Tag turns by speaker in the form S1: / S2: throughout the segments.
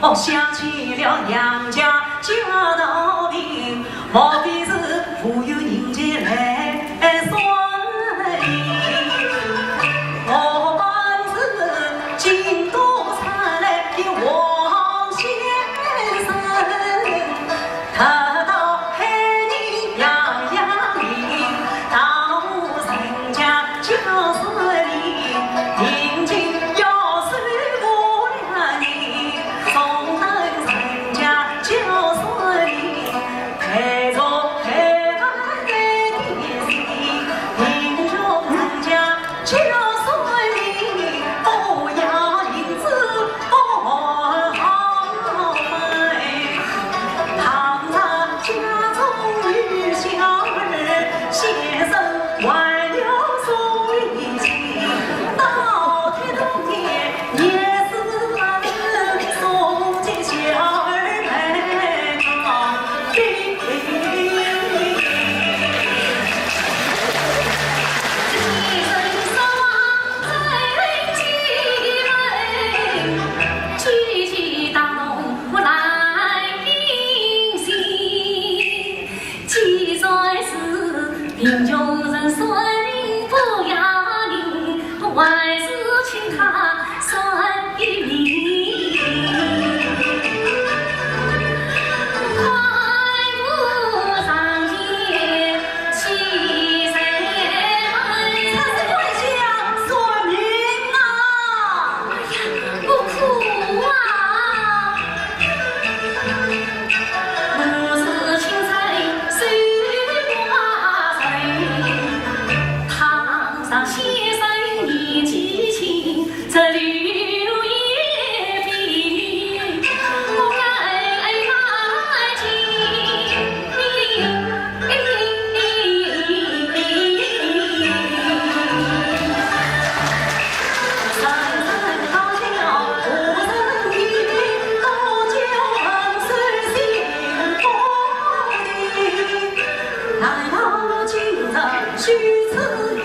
S1: 哦，想起了娘家家道贫，莫非是富有人家来算命？我本是京都产来的王先生，他到黑泥洋洋里，到人家教室里，定睛要是我俩你。送到人家教室里，陪着陪伴的弟弟，听着人家教室里，不要银子不好买，堂上家中与小儿，先生挽留送一起，到天东天也是俺送进小儿来当兵。贫穷人算命不要命，万事请他算一命。快步上街七岁门，他是怪想算命啊！哎呀，不哭啊！不是青菜谁上先生年纪轻，这旅游也比我爱他亲。三声高叫五声啼，多叫是幸福的。来到今日须此意。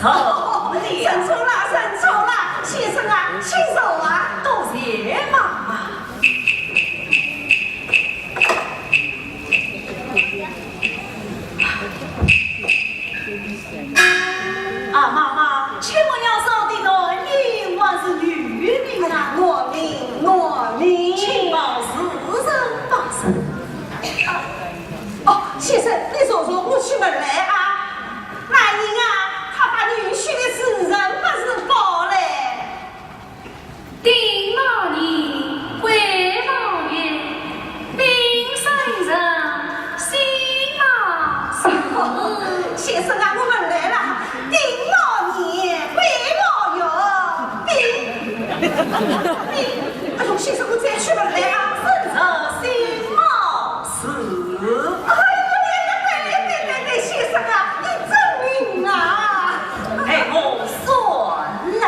S1: 受了，
S2: 认错了，认错了，先生啊，请受啊，
S1: 多谢妈妈。啊，妈妈，请问要收的个英还是女名啊？
S2: 我命，我命，
S1: 请报私人报身。
S2: 哦，先生，你说说，我去问来啊。那人啊，他把女婿的是人还是狗嘞？
S3: 丁老爷，贵老爷，兵生人，心马是。
S2: 先生啊，我问来了，丁老爷，贵老爷，哎呦，先生，我再去问来啊。
S1: 身着新帽是。
S2: 哎呀，对，先生啊，你真明啊！
S1: 哎，我算来。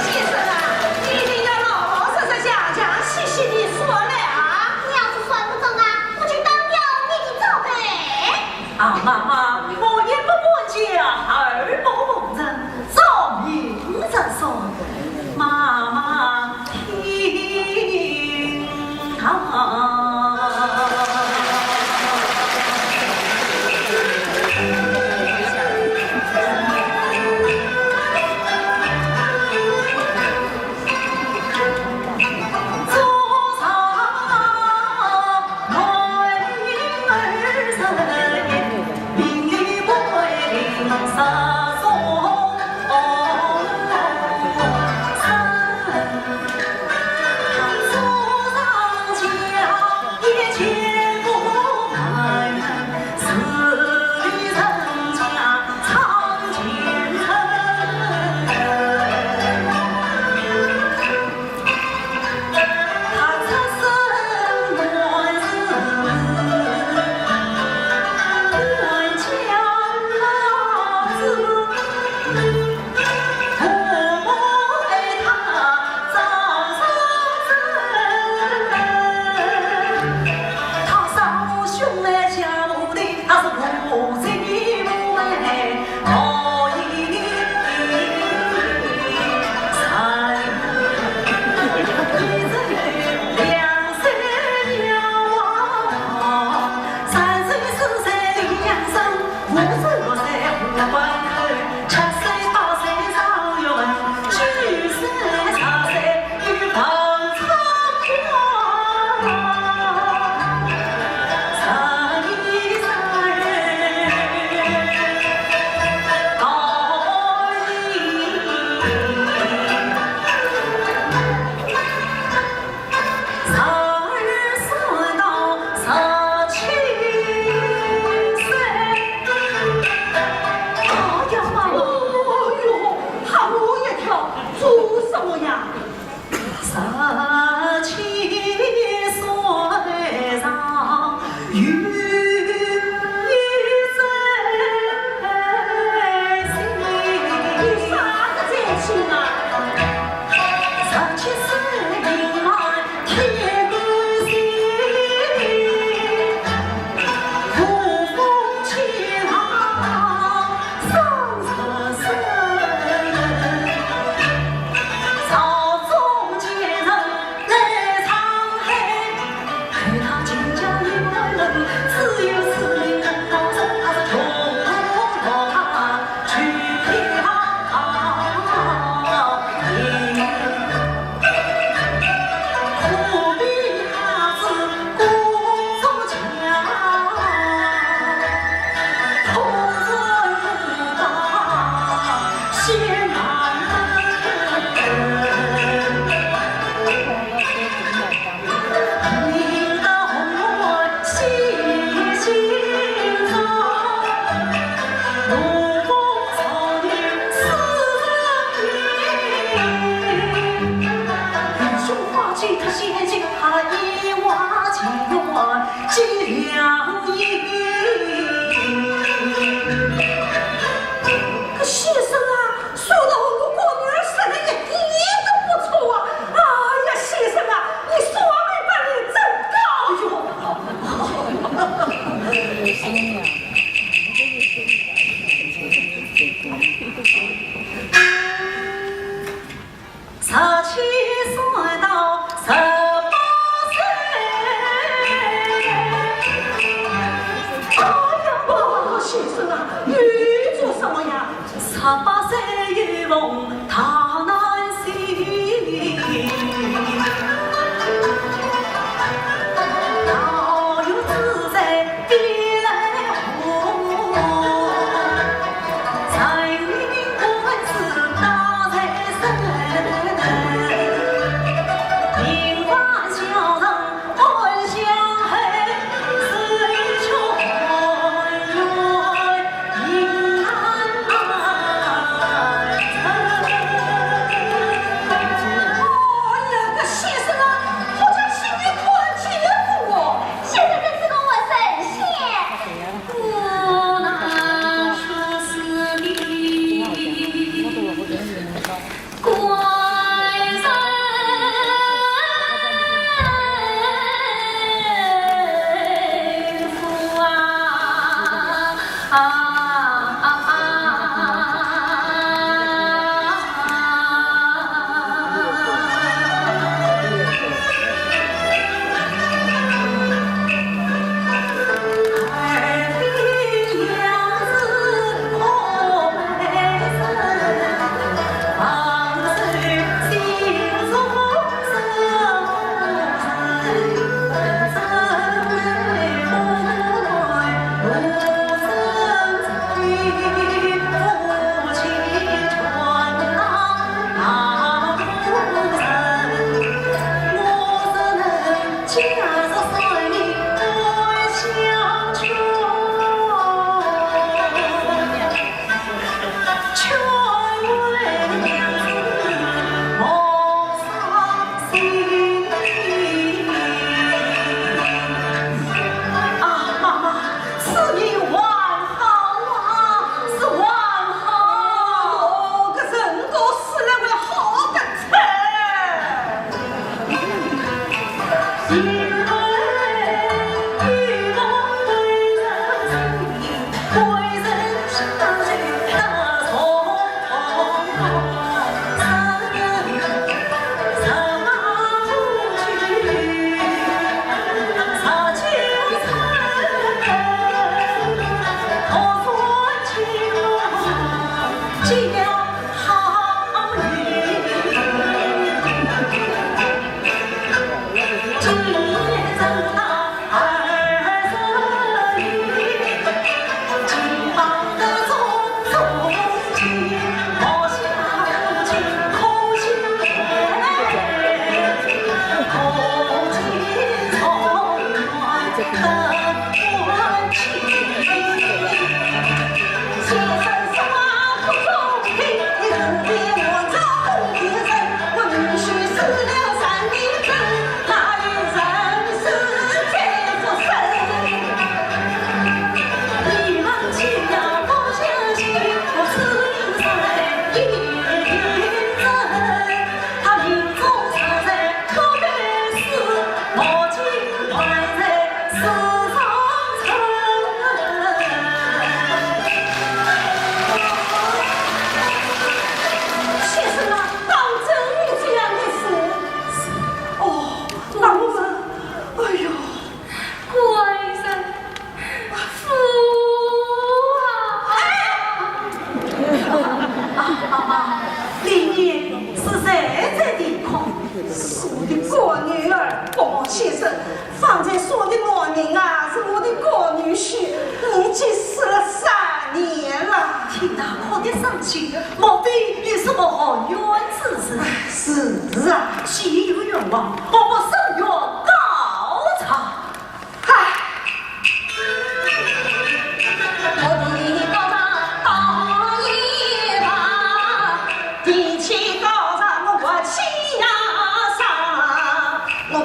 S2: 先生啊，你一定要老老实实、详详细细地说来啊！
S4: 你要是算不中啊，我就当掉你的招牌。
S1: 啊，妈妈，我一不管家，二不问人，照明着说，妈妈听他。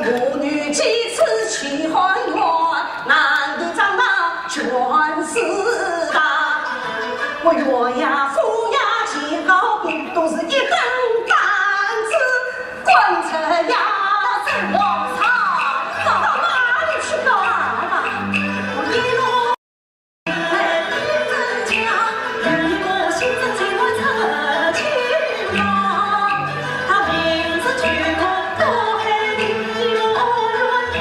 S2: 母女几次去还原，难得在是大，我岳呀父呀亲好比都是一根担子，滚出呀是王朝，到哪里去了啊？我一路在人家，一个心中最爱陈清芳，他名字举过多海里，永远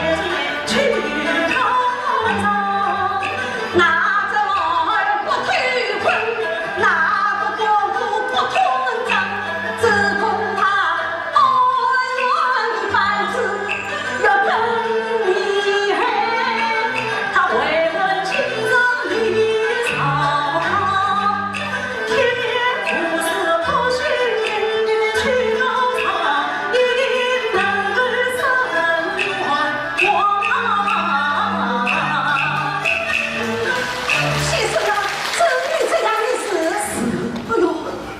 S2: 去讨找，拿着儿不推坤，拿着国库不通胀，只恐怕爱乱班子要更厉害，他为了亲人离草堂，天天苦思不许人去高堂，一定能够生还我。先生啊，真有这样的事？哎呦，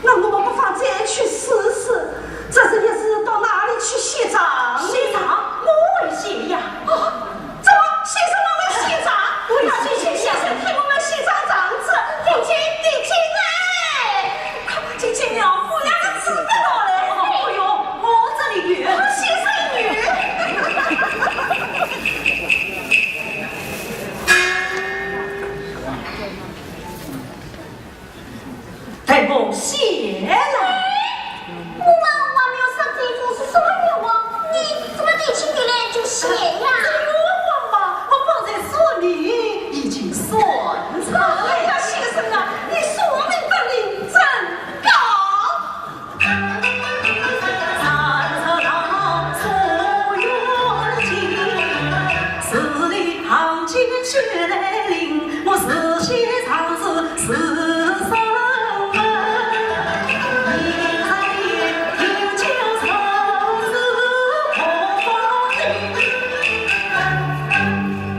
S2: 那我们不妨再去试试。这是也是到哪里去写账？写账？我会写呀。啊，怎么先生们会写账？那就请先生替我们写张账子，定金哎！定金了，我两个字得到嘞。哎呦，我这里有先生有。待我写了。
S4: 我没有上这桌是什么愿望？你怎么提起你来就写呀？
S2: 我嘛，我放在手里已经算账。哎呀，先生啊，你说明的领真高。三车堂所愿景，十里行经血来临，我四写长诗四声闻。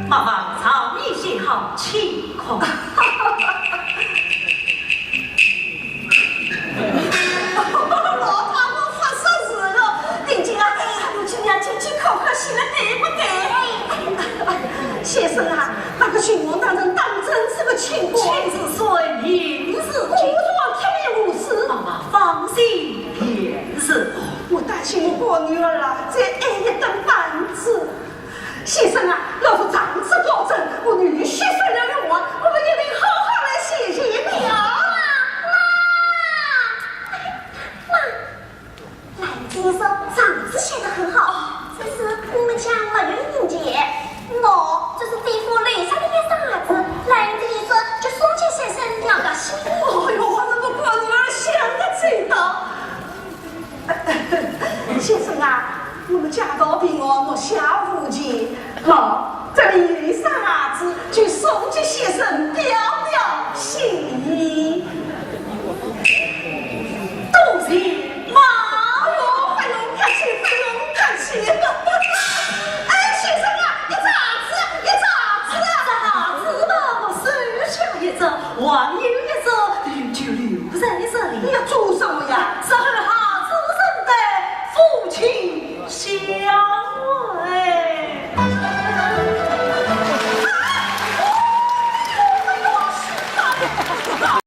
S2: 妈妈草拟写好情况。老大，我发生事了，定金啊，还有今年进去考核写的对不对？先生啊，那个情况当成当真是个情况，亲自说明是，我说天面无事。妈妈放心，便是。我担心我过女儿啊，再挨一顿板子。先生啊，要是长子保证，我女婿虽然有我，我们一定好好来谢谢你啊！
S4: 妈，来接说账子写得很好，只是我们家没有银钱。这是这副脸上的一傻子，来人一说就送给先生两个心。
S2: 哎呦，我怎么过女儿想的这道？先生啊，我们家道平安，莫下无忌。这里有一傻子，就送给先生表表心意。多谢妈哟，不用客气，不用客气。哎，先生啊，一咋子嘛，我手下一只，还有一只，就留在这里。你要做什么呀？是和子孙的父亲心。